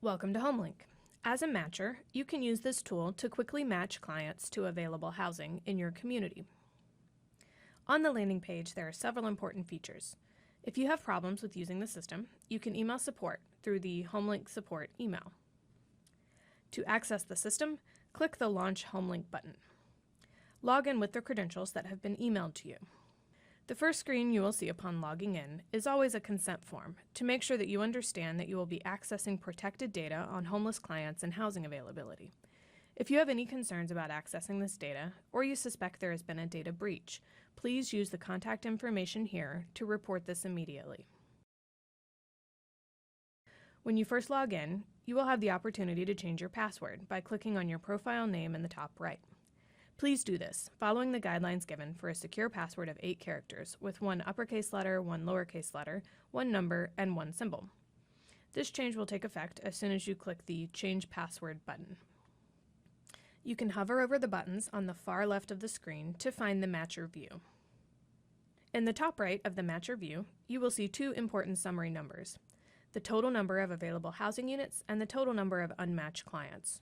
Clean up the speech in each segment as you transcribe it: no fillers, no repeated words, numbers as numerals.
Welcome to Homelink. As a matcher, you can use this tool to quickly match clients to available housing in your community. On the landing page, there are several important features. If you have problems with using the system, you can email support through the Homelink support email. To access the system, click the Launch Homelink button. Log in with the credentials that have been emailed to you. The first screen you will see upon logging in is always a consent form to make sure that you understand that you will be accessing protected data on homeless clients and housing availability. If you have any concerns about accessing this data, or you suspect there has been a data breach, please use the contact information here to report this immediately. When you first log in, you will have the opportunity to change your password by clicking on your profile name in the top right. Please do this, following the guidelines given for a secure password of 8 characters with 1 uppercase letter, 1 lowercase letter, 1 number, and 1 symbol. This change will take effect as soon as you click the Change Password button. You can hover over the buttons on the far left of the screen to find the Matcher view. In the top right of the Matcher view, you will see 2 important summary numbers: the total number of available housing units and the total number of unmatched clients.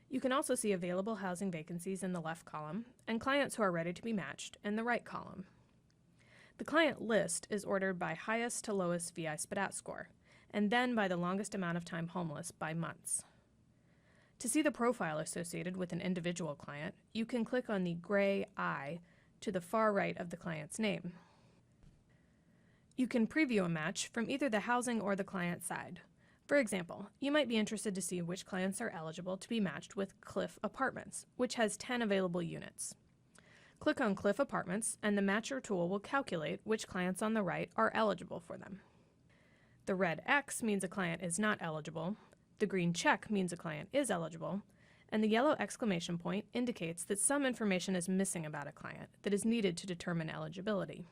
You can also see available housing vacancies in the left column and clients who are ready to be matched in the right column. The client list is ordered by highest to lowest VI SPDAT score, and then by the longest amount of time homeless by months. To see the profile associated with an individual client, you can click on the gray I to the far right of the client's name. You can preview a match from either the housing or the client side. For example, you might be interested to see which clients are eligible to be matched with Cliff Apartments, which has 10 available units. Click on Cliff Apartments and the Matcher tool will calculate which clients on the right are eligible for them. The red X means a client is not eligible, the green check means a client is eligible, and the yellow exclamation point indicates that some information is missing about a client that is needed to determine eligibility.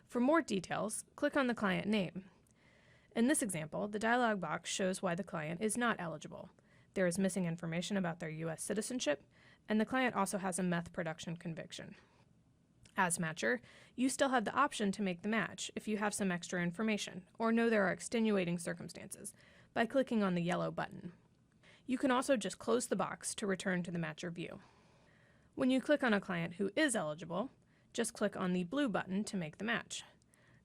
For more details, click on the client name. In this example, the dialog box shows why the client is not eligible. There is missing information about their U.S. citizenship, and the client also has a meth production conviction. As matcher, you still have the option to make the match if you have some extra information or know there are extenuating circumstances by clicking on the yellow button. You can also just close the box to return to the matcher view. When you click on a client who is eligible, just click on the blue button to make the match.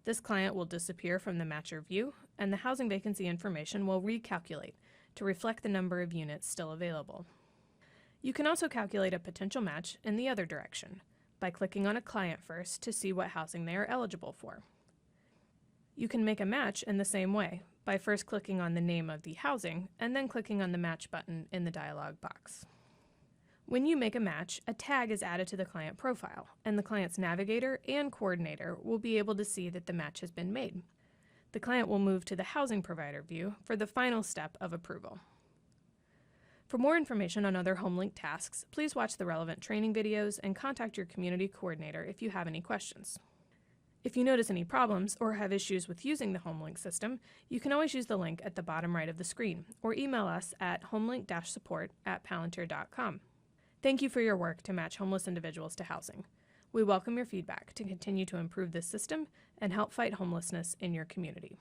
This client will disappear from the matcher view, and the housing vacancy information will recalculate to reflect the number of units still available. You can also calculate a potential match in the other direction by clicking on a client first to see what housing they are eligible for. You can make a match in the same way by first clicking on the name of the housing and then clicking on the match button in the dialog box. When you make a match, a tag is added to the client profile, and the client's navigator and coordinator will be able to see that the match has been made. The client will move to the housing provider view for the final step of approval. For more information on other Homelink tasks, please watch the relevant training videos and contact your community coordinator if you have any questions. If you notice any problems or have issues with using the Homelink system, you can always use the link at the bottom right of the screen or email us at homelink-support@palantir.com. Thank you for your work to match homeless individuals to housing. We welcome your feedback to continue to improve this system and help fight homelessness in your community.